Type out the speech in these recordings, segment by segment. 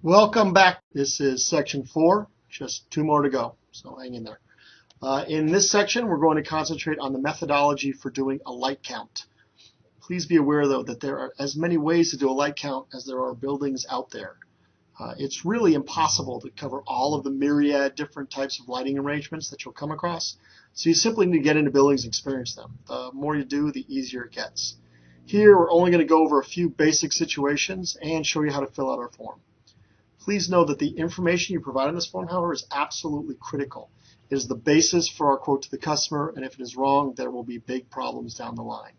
Welcome back. This is section 4, just 2 more to go, so hang in there. In this section, we're going to concentrate on the methodology for doing a light count. Please be aware, though, that there are as many ways to do a light count as there are buildings out there. It's really impossible to cover all of the myriad different types of lighting arrangements that you'll come across, so you simply need to get into buildings and experience them. The more you do, the easier it gets. Here, we're only going to go over a few basic situations and show you how to fill out our form. Please know that the information you provide in this form, however, is absolutely critical. It is the basis for our quote to the customer, and if it is wrong, there will be big problems down the line.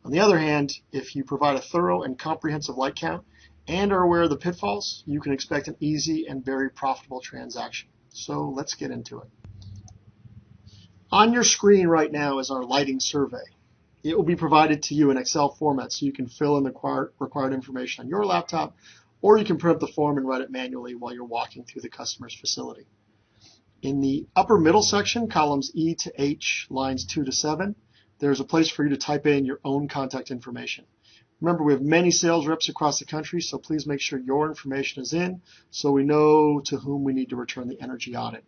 On the other hand, if you provide a thorough and comprehensive light count and are aware of the pitfalls, you can expect an easy and very profitable transaction. So let's get into it. On your screen right now is our lighting survey. It will be provided to you in Excel format so you can fill in the required information on your laptop, or you can print up the form and write it manually while you're walking through the customer's facility. In the upper middle section, columns E to H, lines 2 to 7, there's a place for you to type in your own contact information. Remember, we have many sales reps across the country, so please make sure your information is in so we know to whom we need to return the energy audit.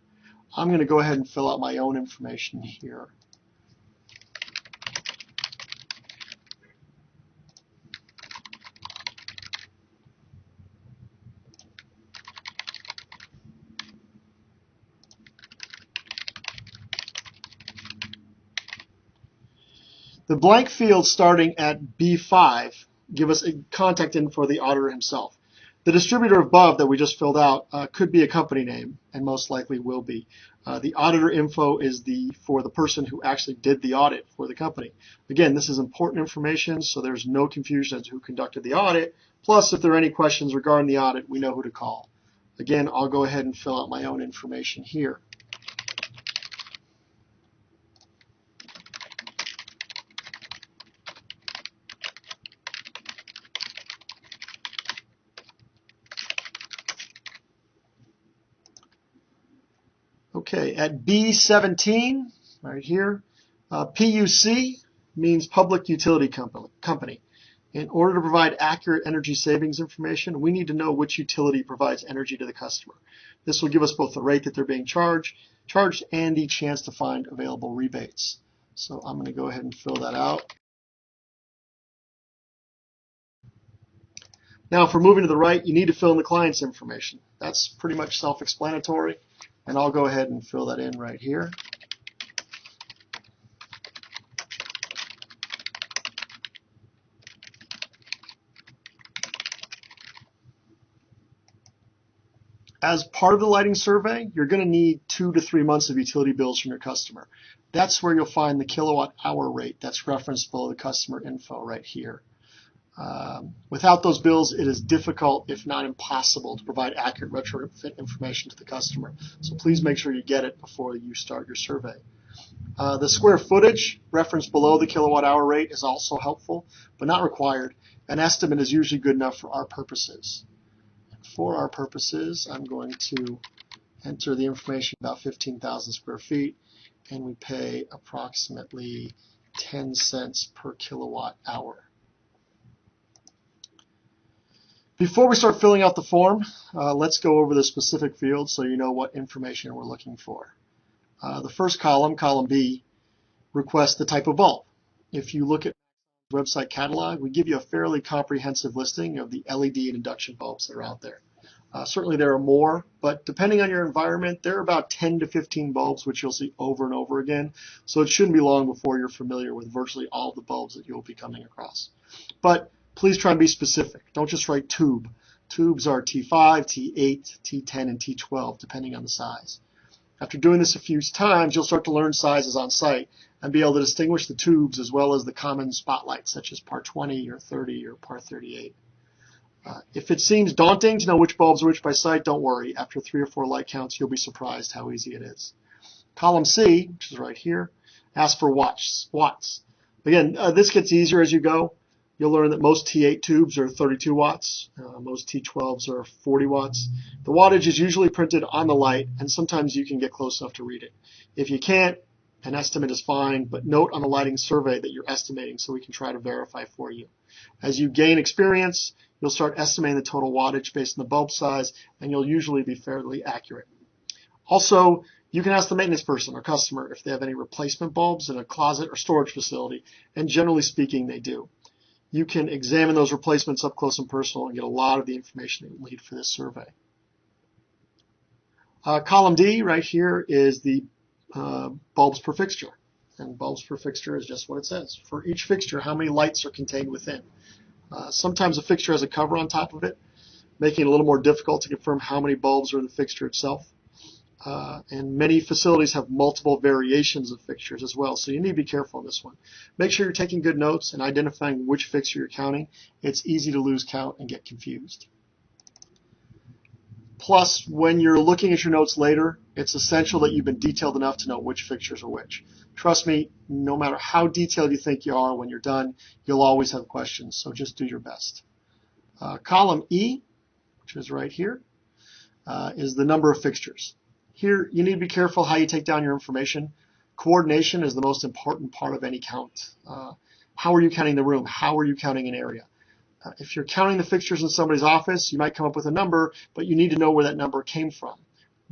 I'm going to go ahead and fill out my own information here. The blank fields starting at B5 give us a contact info for the auditor himself. The distributor above that we just filled out could be a company name, and most likely will be. The auditor info is for the person who actually did the audit for the company. Again, this is important information, so there's no confusion as to who conducted the audit. Plus, if there are any questions regarding the audit, we know who to call. Again, I'll go ahead and fill out my own information here. Okay, at B17, right here, PUC means Public Utility Company. In order to provide accurate energy savings information, we need to know which utility provides energy to the customer. This will give us both the rate that they're being charged and the chance to find available rebates. So I'm going to go ahead and fill that out. Now, if we're moving to the right, you need to fill in the client's information. That's pretty much self-explanatory. And I'll go ahead and fill that in right here. As part of the lighting survey, you're going to need 2 to 3 months of utility bills from your customer. That's where you'll find the kilowatt hour rate that's referenced below the customer info right here. Without those bills, it is difficult, if not impossible, to provide accurate retrofit information to the customer. So please make sure you get it before you start your survey. The square footage referenced below the kilowatt hour rate is also helpful, but not required. An estimate is usually good enough for our purposes. For our purposes, I'm going to enter the information about 15,000 square feet, and we pay approximately 10 cents per kilowatt hour. Before we start filling out the form, let's go over the specific fields so you know what information we're looking for. The first column, column B, requests the type of bulb. If you look at the website catalog, we give you a fairly comprehensive listing of the LED and induction bulbs that are out there. Certainly there are more, but depending on your environment, there are about 10 to 15 bulbs which you'll see over and over again. So it shouldn't be long before you're familiar with virtually all the bulbs that you'll be coming across. But please try and be specific. Don't just write tube. Tubes are T5, T8, T10, and T12, depending on the size. After doing this a few times, you'll start to learn sizes on site and be able to distinguish the tubes as well as the common spotlights, such as par 20 or 30 or par 38. If it seems daunting to know which bulbs are which by sight, don't worry. After 3 or 4 light counts, you'll be surprised how easy it is. Column C, which is right here, asks for watts. Again, this gets easier as you go. You'll learn that most T8 tubes are 32 watts. Most T12s are 40 watts. The wattage is usually printed on the light, and sometimes you can get close enough to read it. If you can't, an estimate is fine, but note on the lighting survey that you're estimating so we can try to verify for you. As you gain experience, you'll start estimating the total wattage based on the bulb size, and you'll usually be fairly accurate. Also, you can ask the maintenance person or customer if they have any replacement bulbs in a closet or storage facility, and generally speaking, they do. You can examine those replacements up close and personal and get a lot of the information that you need for this survey. Column D right here is the bulbs per fixture. And bulbs per fixture is just what it says. For each fixture, how many lights are contained within. Sometimes a fixture has a cover on top of it, making it a little more difficult to confirm how many bulbs are in the fixture itself. And many facilities have multiple variations of fixtures as well, so you need to be careful on this one. Make sure you're taking good notes and identifying which fixture you're counting. It's easy to lose count and get confused. Plus, when you're looking at your notes later, it's essential that you've been detailed enough to know which fixtures are which. Trust me, no matter how detailed you think you are, when you're done, you'll always have questions, so just do your best. Column E, which is right here, is the number of fixtures. Here, you need to be careful how you take down your information. Coordination is the most important part of any count. How are you counting the room? How are you counting an area? If you're counting the fixtures in somebody's office, you might come up with a number, but you need to know where that number came from.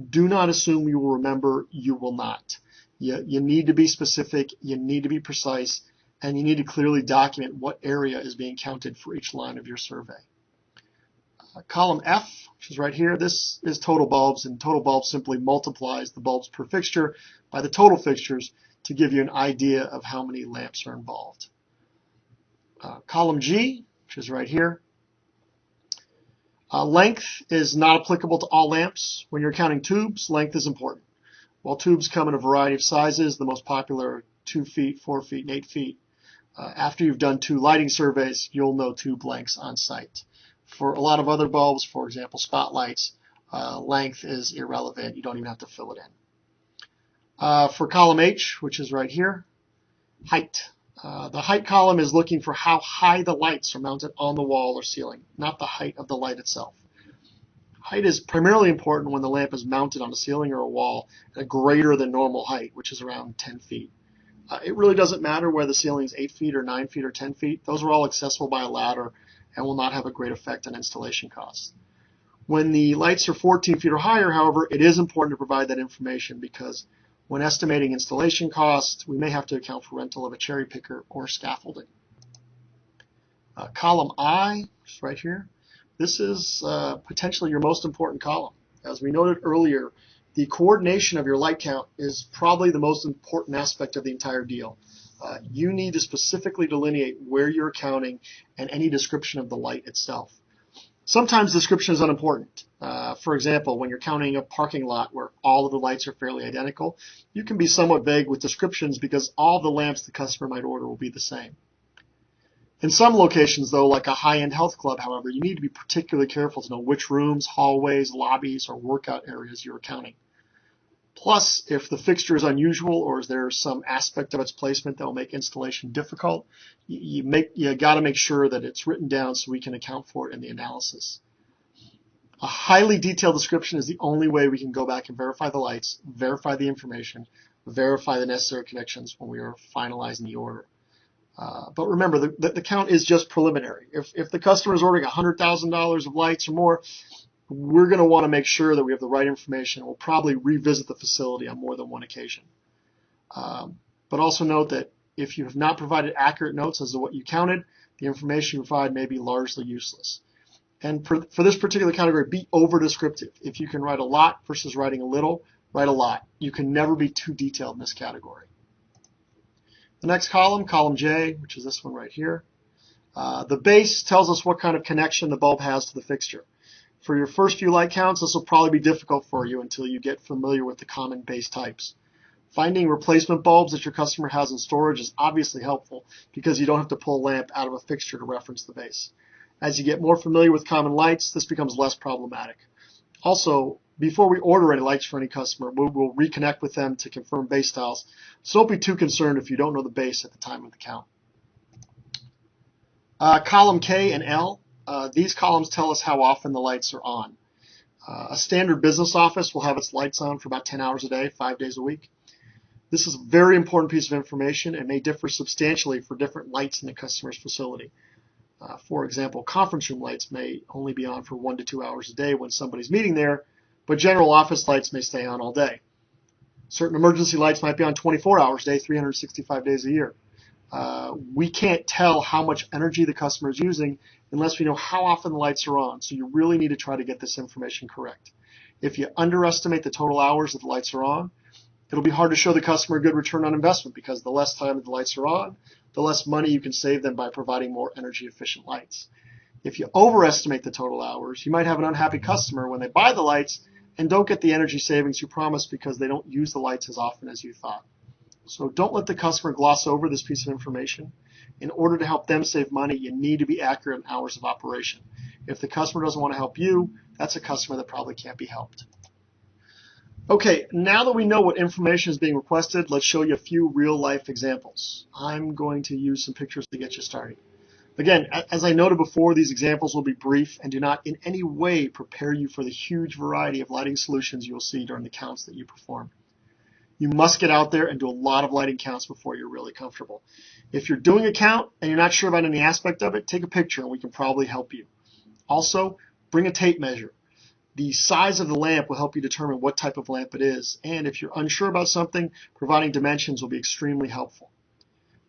Do not assume you will remember. You will not. You need to be specific, you need to be precise, and you need to clearly document what area is being counted for each line of your survey. Column F, which is right here, this is total bulbs, and total bulbs simply multiplies the bulbs per fixture by the total fixtures to give you an idea of how many lamps are involved. Column G, which is right here, length is not applicable to all lamps. When you're counting tubes, length is important. While tubes come in a variety of sizes, the most popular are 2 feet, 4 feet, and 8 feet. After you've done 2 lighting surveys, you'll know tube lengths on site. For a lot of other bulbs, for example, spotlights, length is irrelevant. You don't even have to fill it in. For column H, which is right here, height. The height column is looking for how high the lights are mounted on the wall or ceiling, not the height of the light itself. Height is primarily important when the lamp is mounted on a ceiling or a wall at a greater than normal height, which is around 10 feet. It really doesn't matter whether the ceiling is 8 feet or 9 feet or 10 feet. Those are all accessible by a ladder and will not have a great effect on installation costs. When the lights are 14 feet or higher, however, it is important to provide that information because when estimating installation costs, we may have to account for rental of a cherry picker or scaffolding. Column I, which is right here, this is potentially your most important column. As we noted earlier, the coordination of your light count is probably the most important aspect of the entire deal. You need to specifically delineate where you're counting and any description of the light itself. Sometimes description is unimportant. For example, when you're counting a parking lot where all of the lights are fairly identical, you can be somewhat vague with descriptions because all of the lamps the customer might order will be the same. In some locations, though, like a high-end health club, however, you need to be particularly careful to know which rooms, hallways, lobbies, or workout areas you're counting. Plus, if the fixture is unusual or is there some aspect of its placement that will make installation difficult, you got to make sure that it's written down so we can account for it in the analysis. A highly detailed description is the only way we can go back and verify the lights, verify the information, verify the necessary connections when we are finalizing the order. But remember, the count is just preliminary. If the customer is ordering $100,000 of lights or more, we're going to want to make sure that we have the right information. We'll probably revisit the facility on more than one occasion. But also note that if you have not provided accurate notes as to what you counted, the information you provide may be largely useless. And for this particular category, be over-descriptive. If you can write a lot versus writing a little, write a lot. You can never be too detailed in this category. The next column, column J, which is this one right here, the base tells us what kind of connection the bulb has to the fixture. For your first few light counts, this will probably be difficult for you until you get familiar with the common base types. Finding replacement bulbs that your customer has in storage is obviously helpful because you don't have to pull a lamp out of a fixture to reference the base. As you get more familiar with common lights, this becomes less problematic. Also, before we order any lights for any customer, we'll reconnect with them to confirm base styles, so don't be too concerned if you don't know the base at the time of the count. Column K and L. These columns tell us how often the lights are on. A standard business office will have its lights on for about 10 hours a day, 5 days a week. This is a very important piece of information and may differ substantially for different lights in the customer's facility. For example, conference room lights may only be on for 1 to 2 hours a day when somebody's meeting there, but general office lights may stay on all day. Certain emergency lights might be on 24 hours a day, 365 days a year. We can't tell how much energy the customer is using unless we know how often the lights are on, so you really need to try to get this information correct. If you underestimate the total hours that the lights are on, it'll be hard to show the customer a good return on investment because the less time that the lights are on, the less money you can save them by providing more energy efficient lights. If you overestimate the total hours, you might have an unhappy customer when they buy the lights and don't get the energy savings you promised because they don't use the lights as often as you thought. So don't let the customer gloss over this piece of information. In order to help them save money, you need to be accurate in hours of operation. If the customer doesn't want to help you, that's a customer that probably can't be helped. Okay, now that we know what information is being requested, let's show you a few real-life examples. I'm going to use some pictures to get you started. Again, as I noted before, these examples will be brief and do not in any way prepare you for the huge variety of lighting solutions you will see during the counts that you perform. You must get out there and do a lot of lighting counts before you're really comfortable. If you're doing a count and you're not sure about any aspect of it, take a picture and we can probably help you. Also, bring a tape measure. The size of the lamp will help you determine what type of lamp it is, and if you're unsure about something, providing dimensions will be extremely helpful.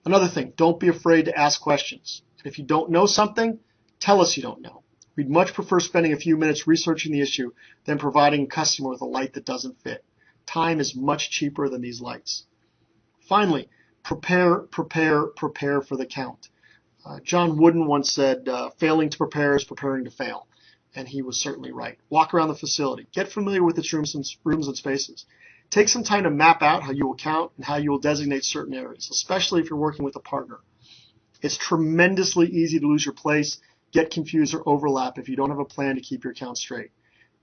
Another thing, don't be afraid to ask questions. If you don't know something, tell us you don't know. We'd much prefer spending a few minutes researching the issue than providing a customer with a light that doesn't fit. Time is much cheaper than these lights. Finally, prepare for the count. John Wooden once said, failing to prepare is preparing to fail. And he was certainly right. Walk around the facility. Get familiar with its rooms and spaces. Take some time to map out how you will count and how you will designate certain areas, especially if you're working with a partner. It's tremendously easy to lose your place, get confused, or overlap if you don't have a plan to keep your count straight.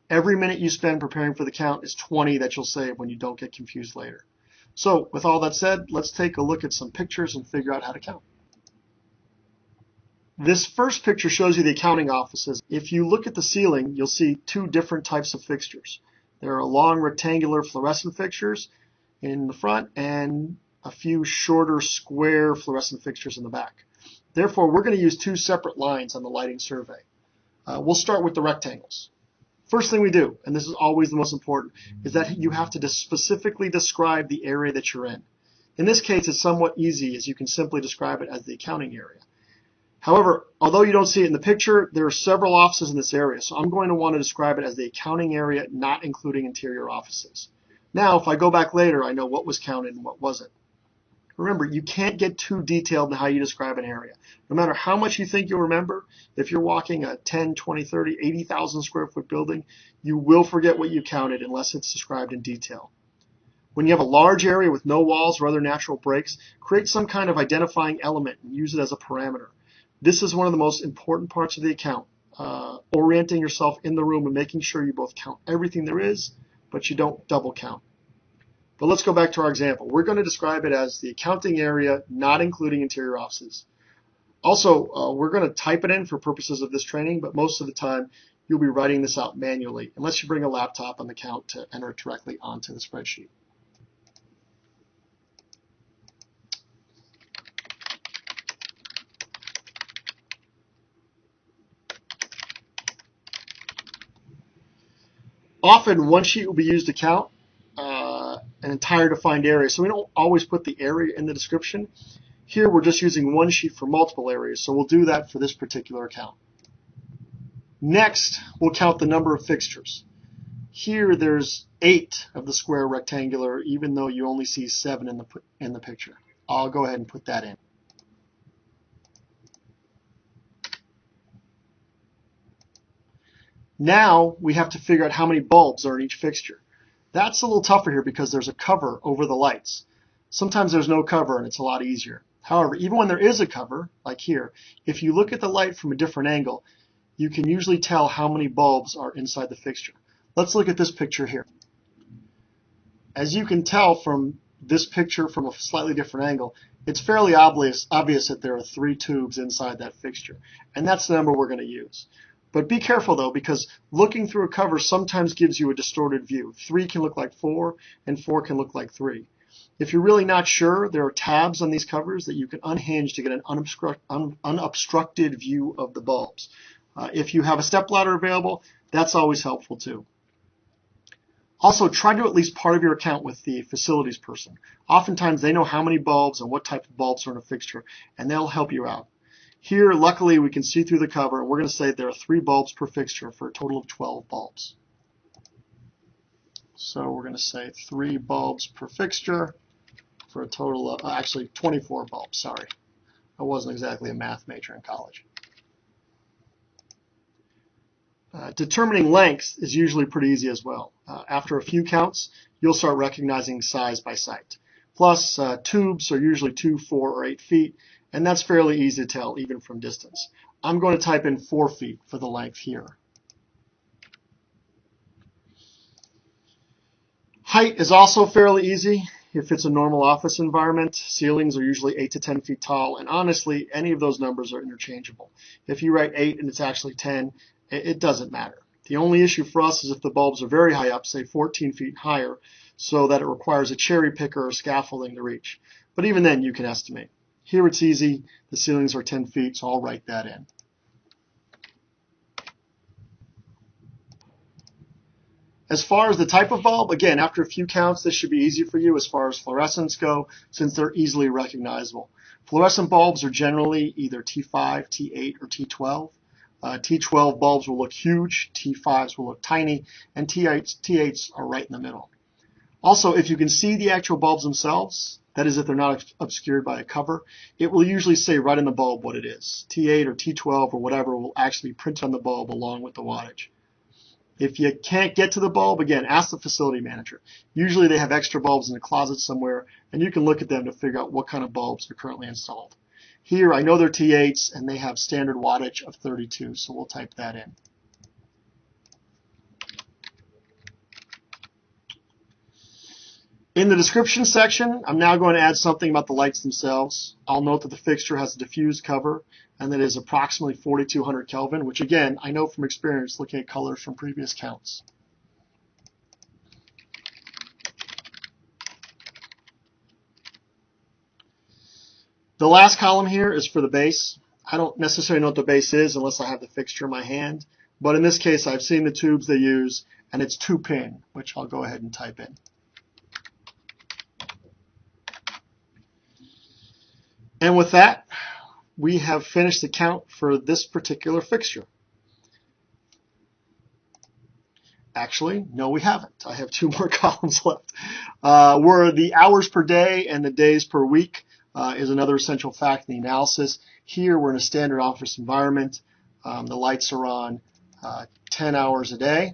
Every minute you spend preparing for the count is 20 that you'll save when you don't get confused later. So, with all that said, let's take a look at some pictures and figure out how to count. This first picture shows you the accounting offices. If you look at the ceiling, you'll see two different types of fixtures. There are long rectangular fluorescent fixtures in the front and a few shorter square fluorescent fixtures in the back. Therefore, we're going to use two separate lines on the lighting survey. We'll start with the rectangles. First thing we do, and this is always the most important, is that you have to specifically describe the area that you're in. In this case, it's somewhat easy as you can simply describe it as the accounting area. However, although you don't see it in the picture, there are several offices in this area, so I'm going to want to describe it as the accounting area, not including interior offices. Now, if I go back later, I know what was counted and what wasn't. Remember, you can't get too detailed in how you describe an area. No matter how much you think you'll remember, if you're walking a 10, 20, 30, 80,000 square foot building, you will forget what you counted unless it's described in detail. When you have a large area with no walls or other natural breaks, create some kind of identifying element and use it as a parameter. This is one of the most important parts of the account, orienting yourself in the room and making sure you both count everything there is, but you don't double count. But let's go back to our example. We're going to describe it as the accounting area, not including interior offices. Also, we're going to type it in for purposes of this training, but most of the time you'll be writing this out manually, unless you bring a laptop on the count to enter it directly onto the spreadsheet. Often, one sheet will be used to count an entire defined area, so we don't always put the area in the description. Here, we're just using one sheet for multiple areas, so we'll do that for this particular account. Next, we'll count the number of fixtures. Here, there's 8 of the square rectangular, even though you only see 7 in the picture. I'll go ahead and put that in. Now we have to figure out how many bulbs are in each fixture. That's a little tougher here because there's a cover over the lights. Sometimes there's no cover and it's a lot easier. However, even when there is a cover, like here, if you look at the light from a different angle, you can usually tell how many bulbs are inside the fixture. Let's look at this picture here. As you can tell from this picture from a slightly different angle, it's fairly obvious that there are 3 tubes inside that fixture, and that's the number we're going to use. But be careful though, because looking through a cover sometimes gives you a distorted view. 3 can look like 4, and 4 can look like 3. If you're really not sure, there are tabs on these covers that you can unhinge to get an unobstructed view of the bulbs. If you have a stepladder available, that's always helpful too. Also, try to do at least part of your account with the facilities person. Oftentimes they know how many bulbs and what type of bulbs are in a fixture, and they'll help you out. Here, luckily, we can see through the cover, and we're going to say there are 3 bulbs per fixture for a total of 12 bulbs. So we're going to say 3 bulbs per fixture for a total of, actually 24 bulbs, sorry. I wasn't exactly a math major in college. Determining length is usually pretty easy as well. After a few counts, you'll start recognizing size by sight. Plus, tubes are usually 2, 4, or 8 feet, and that's fairly easy to tell even from distance. I'm going to type in 4 feet for the length here. Height is also fairly easy. If it's a normal office environment, ceilings are usually 8 to 10 feet tall, and honestly, any of those numbers are interchangeable. If you write 8 and it's actually 10, it doesn't matter. The only issue for us is if the bulbs are very high up, say 14 feet higher, so that it requires a cherry picker or scaffolding to reach. But even then, you can estimate. Here it's easy. The ceilings are 10 feet, so I'll write that in. As far as the type of bulb, again, after a few counts, this should be easy for you as far as fluorescents go, since they're easily recognizable. Fluorescent bulbs are generally either T5, T8, or T12. T12 bulbs will look huge, T5s will look tiny, and T8s are right in the middle. Also, if you can see the actual bulbs themselves, that is if they're not obscured by a cover, it will usually say right in the bulb what it is. T8 or T12 or whatever will actually print on the bulb along with the wattage. If you can't get to the bulb, again, ask the facility manager. Usually they have extra bulbs in the closet somewhere, and you can look at them to figure out what kind of bulbs are currently installed. Here, I know they're T8s, and they have standard wattage of 32, so we'll type that in. In the description section, I'm now going to add something about the lights themselves. I'll note that the fixture has a diffused cover, and that it is approximately 4200 Kelvin, which again, I know from experience looking at colors from previous counts. The last column here is for the base. I don't necessarily know what the base is unless I have the fixture in my hand, but in this case I've seen the tubes they use, and it's 2-pin, which I'll go ahead and type in. And with that, we have finished the count for this particular fixture. Actually, no, we haven't. I have 2 more columns left. Where the hours per day and the days per week is another essential fact in the analysis. Here, we're in a standard office environment. The lights are on 10 hours a day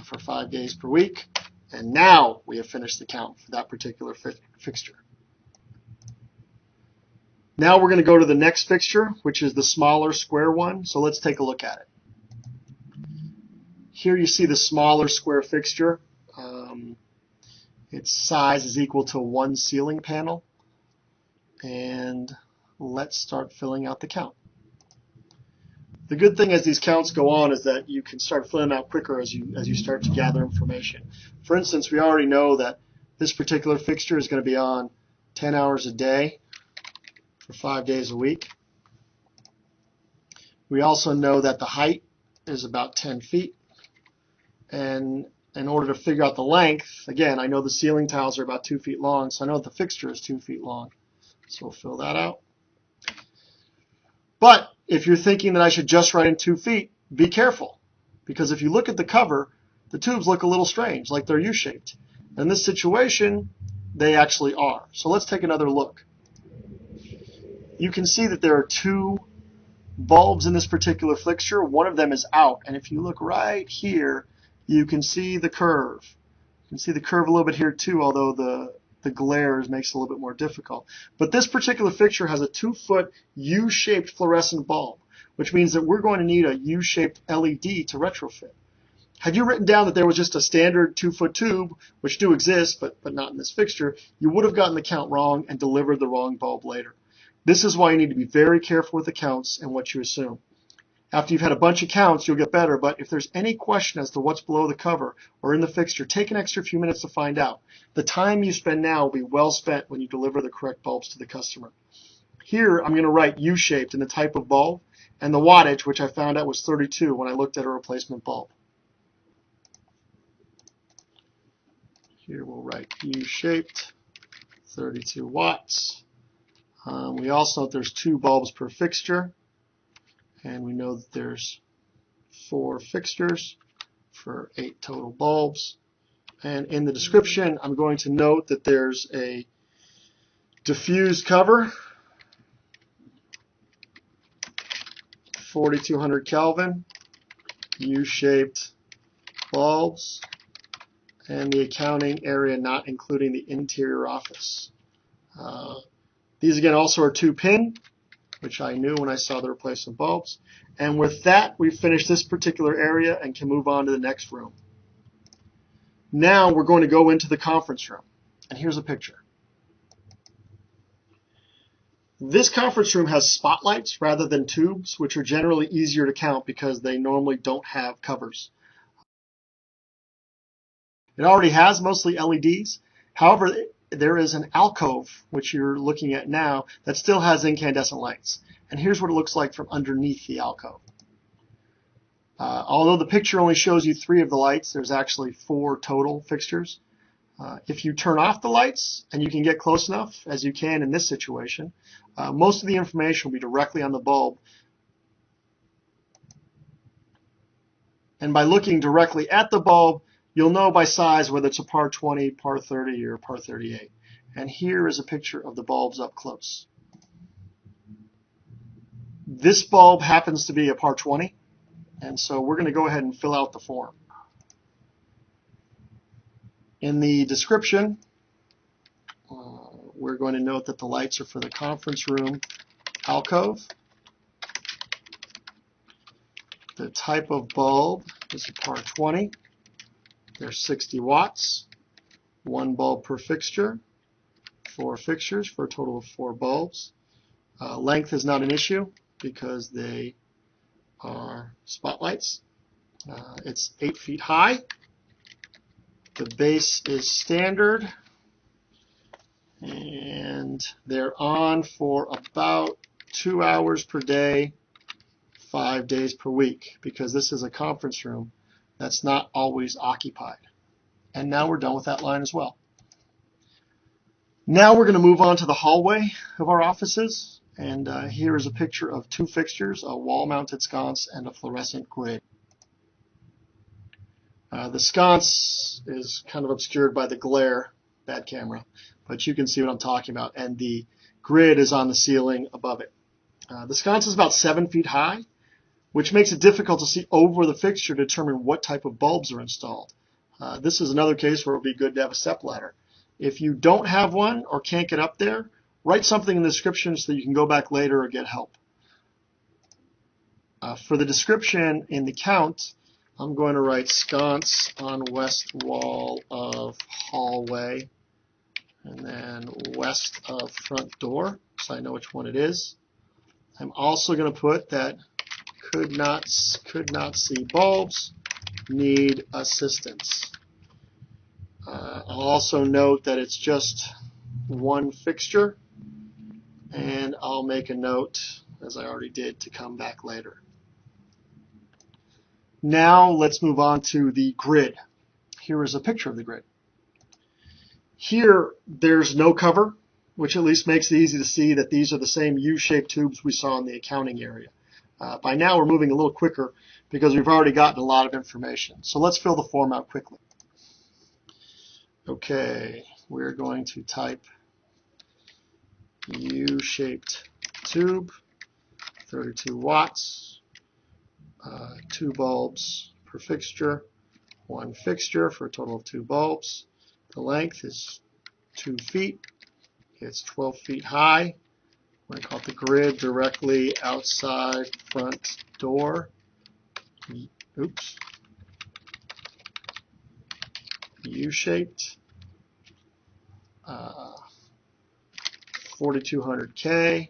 for 5 days per week. And now we have finished the count for that particular fixture. Now we're going to go to the next fixture, which is the smaller square one. So let's take a look at it. Here you see the smaller square fixture. Its size is equal to 1 ceiling panel. And let's start filling out the count. The good thing as these counts go on is that you can start filling out quicker as you start to gather information. For instance, we already know that this particular fixture is going to be on 10 hours a day for 5 days a week. We also know that the height is about 10 feet. And in order to figure out the length, again, I know the ceiling tiles are about 2 feet long, so I know that the fixture is 2 feet long. So we'll fill that out. But if you're thinking that I should just write in 2 feet, be careful. Because if you look at the cover, the tubes look a little strange, like they're U-shaped. In this situation, they actually are. So let's take another look. You can see that there are 2 bulbs in this particular fixture. One of them is out. And if you look right here, you can see the curve. You can see the curve a little bit here too, although the glare makes it a little bit more difficult. But this particular fixture has a 2-foot U-shaped fluorescent bulb, which means that we're going to need a U-shaped LED to retrofit. Had you written down that there was just a standard 2-foot tube, which do exist, but not in this fixture, you would have gotten the count wrong and delivered the wrong bulb later. This is why you need to be very careful with the counts and what you assume. After you've had a bunch of counts, you'll get better, but if there's any question as to what's below the cover or in the fixture, take an extra few minutes to find out. The time you spend now will be well spent when you deliver the correct bulbs to the customer. Here, I'm going to write U-shaped in the type of bulb and the wattage, which I found out was 32 when I looked at a replacement bulb. Here we'll write U-shaped, 32 watts. We also know there's 2 bulbs per fixture, and we know that there's 4 fixtures for 8 total bulbs. And in the description, I'm going to note that there's a diffused cover, 4200 Kelvin, U-shaped bulbs, and the accounting area not including the interior office. These again also are 2-pin, which I knew when I saw the replacement bulbs. And with that, we've finished this particular area and can move on to the next room. Now we're going to go into the conference room. And here's a picture. This conference room has spotlights rather than tubes, which are generally easier to count because they normally don't have covers. It already has mostly LEDs. However, there is an alcove, which you're looking at now, that still has incandescent lights. And here's what it looks like from underneath the alcove. Although the picture only shows you 3 of the lights, there's actually 4 total fixtures. If you turn off the lights, and you can get close enough, as you can in this situation, most of the information will be directly on the bulb. And by looking directly at the bulb, you'll know by size whether it's a par 20, par 30, or par 38. And here is a picture of the bulbs up close. This bulb happens to be a par 20, and so we're going to go ahead and fill out the form. In the description, we're going to note that the lights are for the conference room alcove. The type of bulb is a par 20. They're 60 watts, 1 bulb per fixture, 4 fixtures for a total of 4 bulbs. Length is not an issue because they are spotlights. It's 8 feet high. The base is standard, and they're on for about 2 hours per day, 5 days per week, because this is a conference room that's not always occupied. And now we're done with that line as well. Now we're going to move on to the hallway of our offices, and here is a picture of 2 fixtures, a wall-mounted sconce and a fluorescent grid. The sconce is kind of obscured by the glare, bad camera, but you can see what I'm talking about, and the grid is on the ceiling above it. The sconce is about 7 feet high, which makes it difficult to see over the fixture to determine what type of bulbs are installed. This is another case where it would be good to have a stepladder. If you don't have one or can't get up there, write something in the description so that you can go back later or get help. For the description in the count, I'm going to write sconce on west wall of hallway, and then west of front door, so I know which one it is. I'm also going to put that could not see bulbs, need assistance. I'll also note that it's just 1 fixture, and I'll make a note, as I already did, to come back later. Now let's move on to the grid. Here is a picture of the grid. Here there's no cover, which at least makes it easy to see that these are the same U-shaped tubes we saw in the accounting area. By now we're moving a little quicker because we've already gotten a lot of information. So let's fill the form out quickly. Okay, we're going to type U-shaped tube, 32 watts, 2 bulbs per fixture, 1 fixture for a total of 2 bulbs. The length is 2 feet. It's 12 feet high. We're going to call it the grid directly outside front door. Oops. U-shaped. 4200K.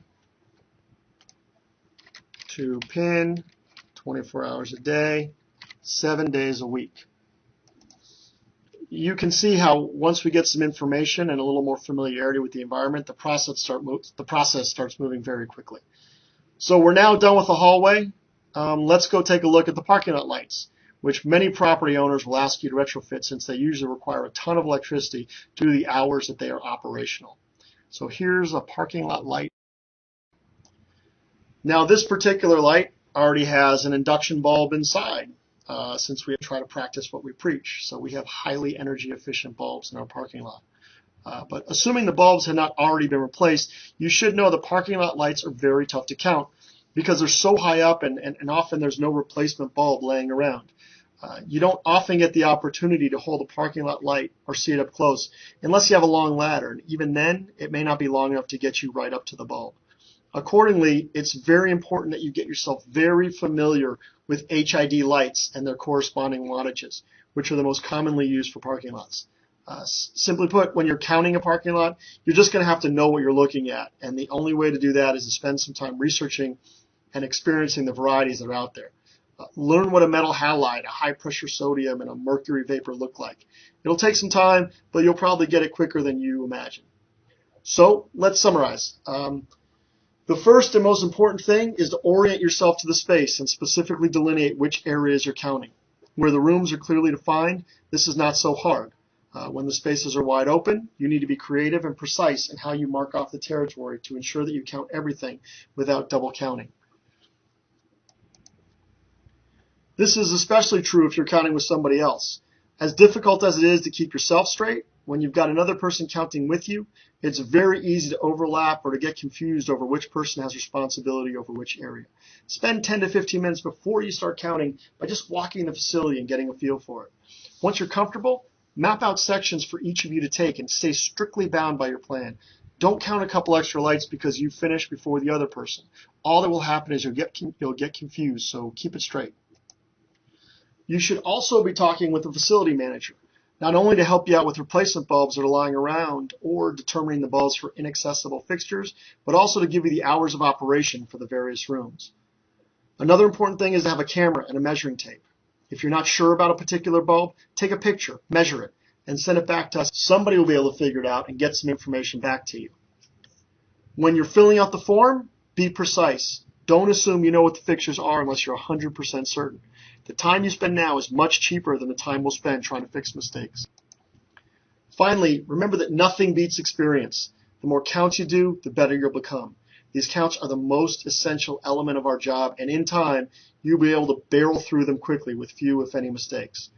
2-pin. 24 hours a day, 7 days a week. You can see how once we get some information and a little more familiarity with the environment, the process starts moving very quickly. So we're now done with the hallway. Let's go take a look at the parking lot lights, which many property owners will ask you to retrofit since they usually require a ton of electricity due to the hours that they are operational. So here's a parking lot light. Now this particular light already has an induction bulb inside. Since we try to practice what we preach. So we have highly energy efficient bulbs in our parking lot. But assuming the bulbs had not already been replaced, you should know the parking lot lights are very tough to count because they're so high up and often there's no replacement bulb laying around. You don't often get the opportunity to hold a parking lot light or see it up close unless you have a long ladder. And even then, it may not be long enough to get you right up to the bulb. Accordingly, it's very important that you get yourself very familiar with HID lights and their corresponding wattages, which are the most commonly used for parking lots. Simply put, when you're counting a parking lot, you're just going to have to know what you're looking at. And the only way to do that is to spend some time researching and experiencing the varieties that are out there. Learn what a metal halide, a high-pressure sodium, and a mercury vapor look like. It'll take some time, but you'll probably get it quicker than you imagine. So let's summarize. The first and most important thing is to orient yourself to the space and specifically delineate which areas you're counting. Where the rooms are clearly defined, this is not so hard. When the spaces are wide open, you need to be creative and precise in how you mark off the territory to ensure that you count everything without double counting. This is especially true if you're counting with somebody else. As difficult as it is to keep yourself straight, when you've got another person counting with you, it's very easy to overlap or to get confused over which person has responsibility over which area. Spend 10 to 15 minutes before you start counting by just walking the facility and getting a feel for it. Once you're comfortable, map out sections for each of you to take and stay strictly bound by your plan. Don't count a couple extra lights because you finished before the other person. All that will happen is you'll get confused, so keep it straight. You should also be talking with the facility manager, not only to help you out with replacement bulbs that are lying around or determining the bulbs for inaccessible fixtures, but also to give you the hours of operation for the various rooms. Another important thing is to have a camera and a measuring tape. If you're not sure about a particular bulb, take a picture, measure it, and send it back to us. Somebody will be able to figure it out and get some information back to you. When you're filling out the form, be precise. Don't assume you know what the fixtures are unless you're 100% certain. The time you spend now is much cheaper than the time we'll spend trying to fix mistakes. Finally, remember that nothing beats experience. The more counts you do, the better you'll become. These counts are the most essential element of our job, and in time, you'll be able to barrel through them quickly with few, if any, mistakes.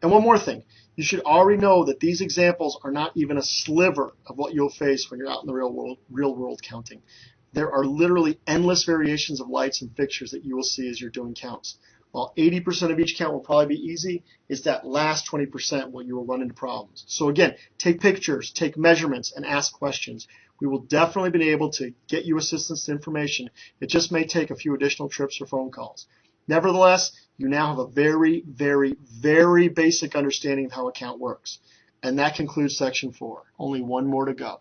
And one more thing, you should already know that these examples are not even a sliver of what you'll face when you're out in the real world counting. There are literally endless variations of lights and fixtures that you will see as you're doing counts. While 80% of each count will probably be easy, it's that last 20% where you will run into problems. So again, take pictures, take measurements, and ask questions. We will definitely be able to get you assistance to information. It just may take a few additional trips or phone calls. Nevertheless, you now have a very, very, very basic understanding of how a count works. And that concludes section 4. Only one more to go.